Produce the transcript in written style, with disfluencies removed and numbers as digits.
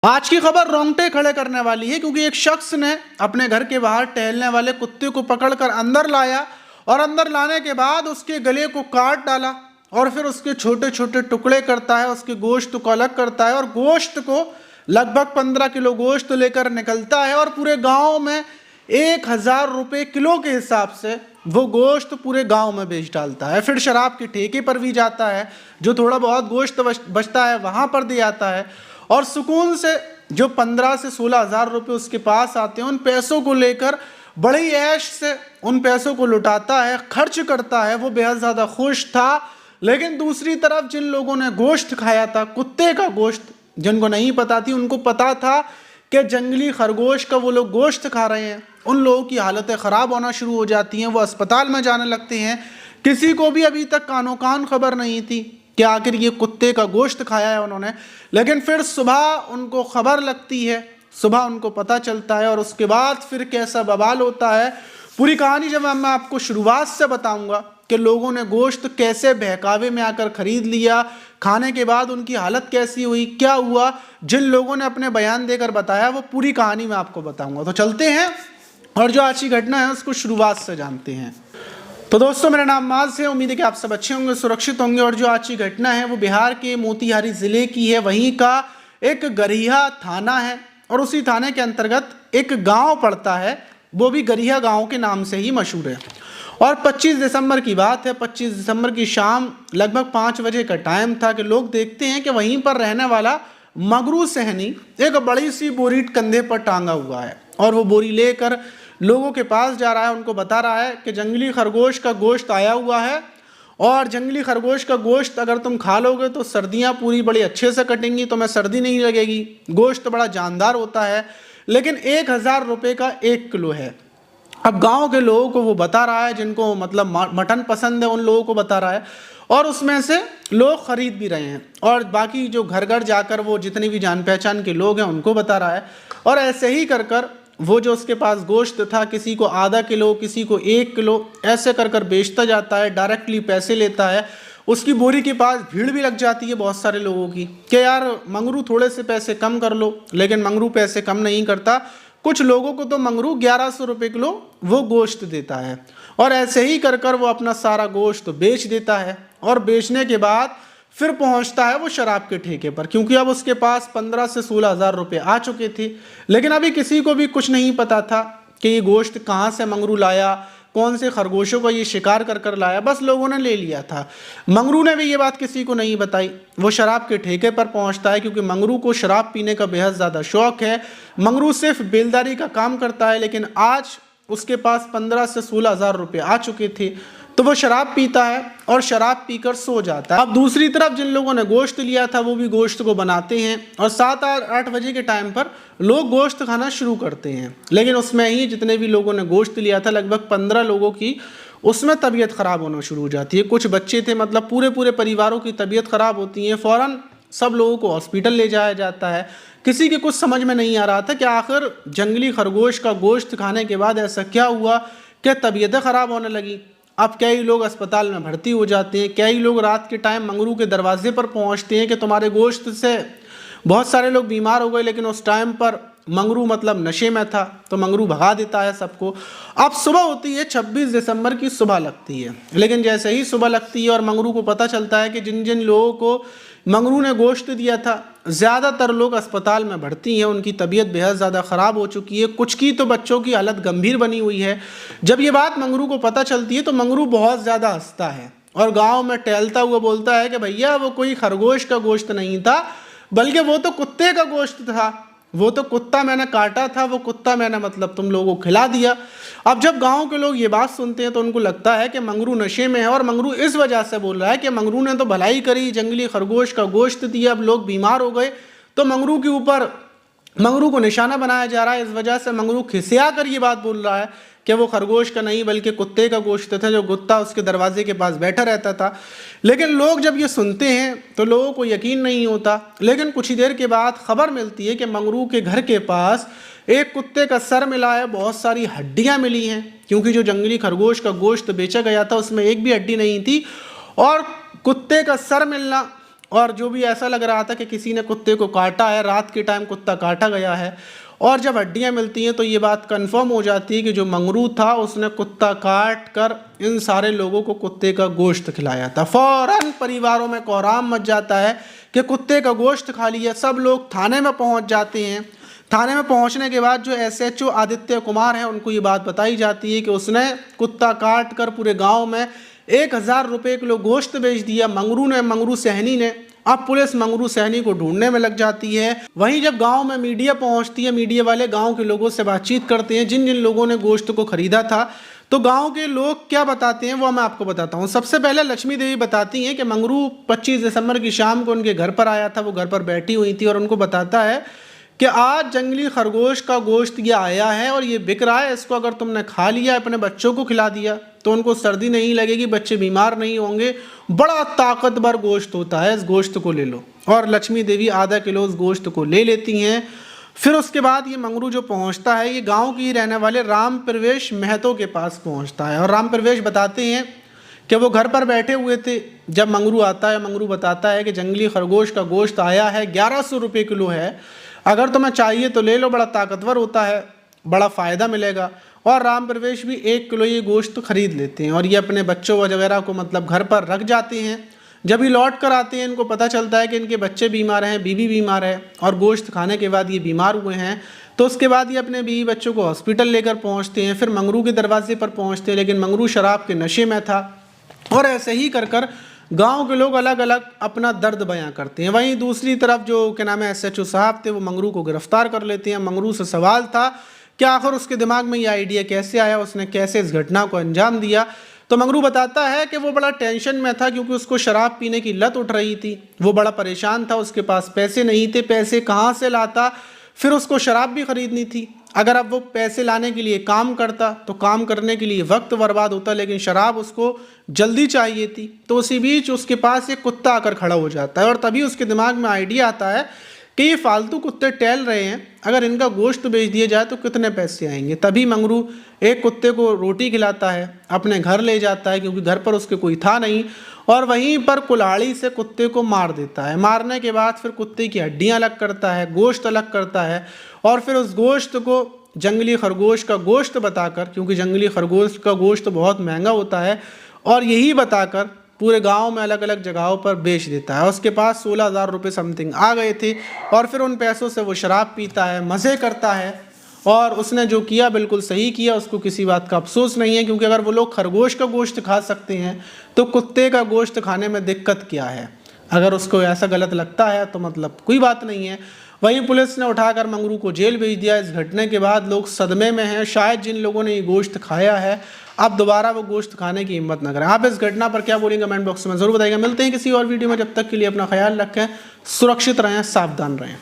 आज की खबर रोंगटे खड़े करने वाली है क्योंकि एक शख्स ने अपने घर के बाहर टहलने वाले कुत्ते को पकड़कर अंदर लाया और अंदर लाने के बाद उसके गले को काट डाला और फिर उसके छोटे छोटे टुकड़े करता है, उसके गोश्त को अलग करता है और गोश्त को लगभग 15 किलो गोश्त लेकर निकलता है और पूरे गांव में 1000 रुपये किलो के हिसाब से वो गोश्त पूरे गांव में बेच डालता है। फिर शराब के ठेके पर भी जाता है, जो थोड़ा बहुत गोश्त बचता है वहां पर दे आता है और सुकून से जो 15 से 16 हज़ार रुपये उसके पास आते हैं उन पैसों को लेकर बड़ी ऐश से उन पैसों को लुटाता है, खर्च करता है। वो बेहद ज़्यादा खुश था। लेकिन दूसरी तरफ जिन लोगों ने गोश्त खाया था, कुत्ते का गोश्त, जिनको नहीं पता थी, उनको पता था कि जंगली खरगोश का वो लोग गोश्त खा रहे हैं, उन लोगों की हालतें ख़राब होना शुरू हो जाती हैं। वो अस्पताल में जाने लगते हैं। किसी को भी अभी तक कानो कान खबर नहीं थी कि आखिर ये कुत्ते का गोश्त खाया है उन्होंने। लेकिन फिर सुबह उनको खबर लगती है, सुबह उनको पता चलता है और उसके बाद फिर कैसा बवाल होता है। पूरी कहानी जब मैं आपको शुरुआत से बताऊंगा कि लोगों ने गोश्त कैसे बहकावे में आकर खरीद लिया, खाने के बाद उनकी हालत कैसी हुई, क्या हुआ, जिन लोगों ने अपने बयान देकर बताया, वो पूरी कहानी मैं आपको बताऊंगा। तो चलते हैं और जो आज की घटना है उसको शुरुआत से जानते हैं। तो दोस्तों, मेरा नाम माज है। उम्मीद है कि आप सब अच्छे होंगे, सुरक्षित होंगे। और जो आज की घटना है वो बिहार के मोतिहारी ज़िले की है। वहीं का एक गरिया थाना है और उसी थाने के अंतर्गत एक गांव पड़ता है, वो भी गरिया गांव के नाम से ही मशहूर है। और 25 दिसंबर की बात है। 25 दिसंबर की शाम लगभग 5 बजे का टाइम था कि लोग देखते हैं कि वहीं पर रहने वाला मगरू सहनी एक बड़ी सी बोरी कंधे पर टांगा हुआ है और वो बोरी लेकर लोगों के पास जा रहा है। उनको बता रहा है कि जंगली खरगोश का गोश्त आया हुआ है और जंगली खरगोश का गोश्त अगर तुम खा लोगे तो सर्दियां पूरी बड़ी अच्छे से कटेंगी, तुम्हें सर्दी नहीं लगेगी। गोश्त बड़ा जानदार होता है, लेकिन 1000 रुपये का 1 किलो है। अब गांव के लोगों को वो बता रहा है, जिनको मतलब मटन पसंद है उन लोगों को बता रहा है और उसमें से लोग खरीद भी रहे हैं और बाकी जो घर घर जाकर वो जितनी भी जान पहचान के लोग हैं उनको बता रहा है। और ऐसे ही कर वो जो उसके पास गोश्त था, किसी को आधा किलो, किसी को 1 किलो, ऐसे कर बेचता जाता है, डायरेक्टली पैसे लेता है। उसकी बोरी के पास भीड़ भी लग जाती है बहुत सारे लोगों की कि यार मंगरू थोड़े से पैसे कम कर लो, लेकिन मंगरू पैसे कम नहीं करता। कुछ लोगों को तो मंगरू 1100 रुपये किलो वो गोश्त देता है और ऐसे ही कर वो अपना सारा गोश्त बेच देता है और बेचने के बाद फिर पहुंचता है वो शराब के ठेके पर, क्योंकि अब उसके पास 15 से 16 हज़ार रुपये आ चुके थे। लेकिन अभी किसी को भी कुछ नहीं पता था कि ये गोश्त कहाँ से मंगरू लाया, कौन से खरगोशों का ये शिकार कर लाया, बस लोगों ने ले लिया था। मंगरू ने भी ये बात किसी को नहीं बताई। वो शराब के ठेके पर पहुंचता है क्योंकि मंगरू को शराब पीने का बेहद ज़्यादा शौक है। मंगरू सिर्फ बेलदारी का काम करता है, लेकिन आज उसके पास 15 से 16 हज़ार रुपये आ चुके थे। तो वो शराब पीता है और शराब पीकर सो जाता है। अब दूसरी तरफ जिन लोगों ने गोश्त लिया था वो भी गोश्त को बनाते हैं और 7-8 बजे के टाइम पर लोग गोश्त खाना शुरू करते हैं। लेकिन उसमें ही जितने भी लोगों ने गोश्त लिया था, लगभग 15 लोगों की उसमें तबीयत ख़राब होना शुरू हो जाती है। कुछ बच्चे थे, मतलब पूरे परिवारों की तबीयत ख़राब होती है। फ़ौरन सब लोगों को हॉस्पिटल ले जाया जाता है। किसी के कुछ समझ में नहीं आ रहा था कि आखिर जंगली खरगोश का गोश्त खाने के बाद ऐसा क्या हुआ कि तबीयतें ख़राब होने लगी। अब कई लोग अस्पताल में भर्ती हो जाते हैं, कई लोग रात के टाइम मंगरू के दरवाजे पर पहुंचते हैं कि तुम्हारे गोश्त से बहुत सारे लोग बीमार हो गए। लेकिन उस टाइम पर मंगरू मतलब नशे में था, तो मंगरू भगा देता है सबको। अब सुबह होती है, 26 दिसंबर की सुबह लगती है। लेकिन जैसे ही सुबह लगती है और मंगरू को पता चलता है कि जिन जिन लोगों को मंगरू ने गोश्त दिया था, ज़्यादातर लोग अस्पताल में भर्ती हैं, उनकी तबीयत बेहद ज़्यादा ख़राब हो चुकी है। कुछ की तो बच्चों की हालत गंभीर बनी हुई है। जब ये बात मंगरू को पता चलती है तो मंगरू बहुत ज़्यादा हंसता है और गांव में टहलता हुआ बोलता है कि भैया वो कोई खरगोश का गोश्त नहीं था, बल्कि वो तो कुत्ते का गोश्त था। वो तो कुत्ता मैंने काटा था, वो कुत्ता मैंने मतलब तुम लोगों को खिला दिया। अब जब गांव के लोग ये बात सुनते हैं तो उनको लगता है कि मंगरू नशे में है और मंगरू इस वजह से बोल रहा है कि मंगरू ने तो भलाई करी, जंगली खरगोश का गोश्त दिया, अब लोग बीमार हो गए, तो मंगरू के ऊपर मंगरू को निशाना बनाया जा रहा है। इस वजह से मंगरू खिसिया कर ये बात बोल रहा है कि वो खरगोश का नहीं बल्कि कुत्ते का गोश्त था, जो कुत्ता उसके दरवाजे के पास बैठा रहता था। लेकिन लोग जब ये सुनते हैं तो लोगों को यकीन नहीं होता। लेकिन कुछ ही देर के बाद खबर मिलती है कि मंगरू के घर के पास एक कुत्ते का सर मिला है, बहुत सारी हड्डियां मिली हैं, क्योंकि जो जंगली खरगोश का गोश्त बेचा गया था उसमें एक भी हड्डी नहीं थी। और कुत्ते का सर मिलना और जो भी ऐसा लग रहा था कि किसी ने कुत्ते को काटा है, रात के टाइम कुत्ता काटा गया है। और जब हड्डियां मिलती हैं तो ये बात कंफर्म हो जाती है कि जो मंगरू था उसने कुत्ता काट कर इन सारे लोगों को कुत्ते का गोश्त खिलाया था। फौरन परिवारों में कोहराम मच जाता है कि कुत्ते का गोश्त खा लिया। सब लोग थाने में पहुंच जाते हैं। थाने में पहुंचने के बाद जो SHO आदित्य कुमार हैं उनको ये बात बताई जाती है कि उसने कुत्ता काट कर पूरे गाँव में 1000 रुपये किलो गोश्त बेच दिया मंगरू सहनी ने। अब पुलिस मंगरू सहनी को ढूंढने में लग जाती है। वहीं जब गांव में मीडिया पहुंचती है, मीडिया वाले गांव के लोगों से बातचीत करते हैं जिन जिन लोगों ने गोश्त को खरीदा था। तो गांव के लोग क्या बताते हैं वो मैं आपको बताता हूं। सबसे पहले लक्ष्मी देवी बताती हैं कि मंगरू 25 दिसंबर की शाम को उनके घर पर आया था। वो घर पर बैठी हुई थी और उनको बताता है कि आज जंगली खरगोश का गोश्त ये आया है और ये बिक रहा है। इसको अगर तुमने खा लिया, अपने बच्चों को खिला दिया तो उनको सर्दी नहीं लगेगी, बच्चे बीमार नहीं होंगे। बड़ा ताकतवर गोश्त होता है, इस गोश्त को ले लो। और लक्ष्मी देवी आधा किलो उस गोश्त को ले लेती हैं। फिर उसके बाद ये मंगरू जो पहुंचता है ये गांव के ही रहने वाले राम प्रवेश महतो के पास पहुंचता है। और राम प्रवेश बताते हैं कि वो घर पर बैठे हुए थे जब मंगरू आता है। मंगरू बताता है कि जंगली खरगोश का गोश्त आया है, 1100 रुपये किलो है, अगर तुम्हें चाहिए तो ले लो, बड़ा ताकतवर होता है, बड़ा फ़ायदा मिलेगा। और राम प्रवेश भी 1 किलो ये गोश्त खरीद लेते हैं और ये अपने बच्चों वगैरह को मतलब घर पर रख जाते हैं। जब ये लौट कर आते हैं इनको पता चलता है कि इनके बच्चे बीमार हैं, बीवी बीमार है और गोश्त खाने के बाद ये बीमार हुए हैं। तो उसके बाद ये अपने बीवी बच्चों को हॉस्पिटल लेकर पहुँचते हैं। फिर मंगरू के दरवाजे पर पहुँचते हैं, लेकिन मंगरू शराब के नशे में था। और ऐसे ही कर कर गांव के लोग अलग अलग अपना दर्द बयां करते हैं। वहीं दूसरी तरफ जो क्या नाम है SHO साहब थे वो मंगरू को गिरफ्तार कर लेते हैं। मंगरू से सवाल था कि आखिर उसके दिमाग में ये आइडिया कैसे आया, उसने कैसे इस घटना को अंजाम दिया। तो मंगरू बताता है कि वो बड़ा टेंशन में था क्योंकि उसको शराब पीने की लत उठ रही थी। वो बड़ा परेशान था, उसके पास पैसे नहीं थे, पैसे कहाँ से लाता, फिर उसको शराब भी खरीदनी थी। अगर अब वो पैसे लाने के लिए काम करता तो काम करने के लिए वक्त बर्बाद होता, लेकिन शराब उसको जल्दी चाहिए थी। तो उसी बीच उसके पास एक कुत्ता आकर खड़ा हो जाता है और तभी उसके दिमाग में आइडिया आता है कि ये फालतू कुत्ते टहल रहे हैं, अगर इनका गोश्त बेच दिया जाए तो कितने पैसे आएंगे। तभी मंगरू एक कुत्ते को रोटी खिलाता है, अपने घर ले जाता है क्योंकि घर पर उसके कोई था नहीं, और वहीं पर कुल्हाड़ी से कुत्ते को मार देता है। मारने के बाद फिर कुत्ते की हड्डियां अलग करता है, गोश्त अलग करता है और फिर उस गोश्त को जंगली खरगोश का गोश्त बताकर, क्योंकि जंगली खरगोश का गोश्त बहुत महंगा होता है, और यही बताकर पूरे गांव में अलग अलग जगहों पर बेच देता है। उसके पास 16,000 रुपये समथिंग आ गए थे और फिर उन पैसों से वो शराब पीता है, मज़े करता है। और उसने जो किया बिल्कुल सही किया, उसको किसी बात का अफसोस नहीं है, क्योंकि अगर वो लोग खरगोश का गोश्त खा सकते हैं तो कुत्ते का गोश्त खाने में दिक्कत क्या है। अगर उसको ऐसा गलत लगता है तो मतलब कोई बात नहीं है। वहीं पुलिस ने उठाकर मंगरू को जेल भेज दिया। इस घटना के बाद लोग सदमे में हैं। शायद जिन लोगों ने ये गोश्त खाया है अब दोबारा वो गोश्त खाने की हिम्मत न करें। आप इस घटना पर क्या बोलेंगे कमेंट बॉक्स में ज़रूर बताइएगा। मिलते हैं किसी और वीडियो में, जब तक के लिए अपना ख्याल रखें, सुरक्षित रहें, सावधान रहें।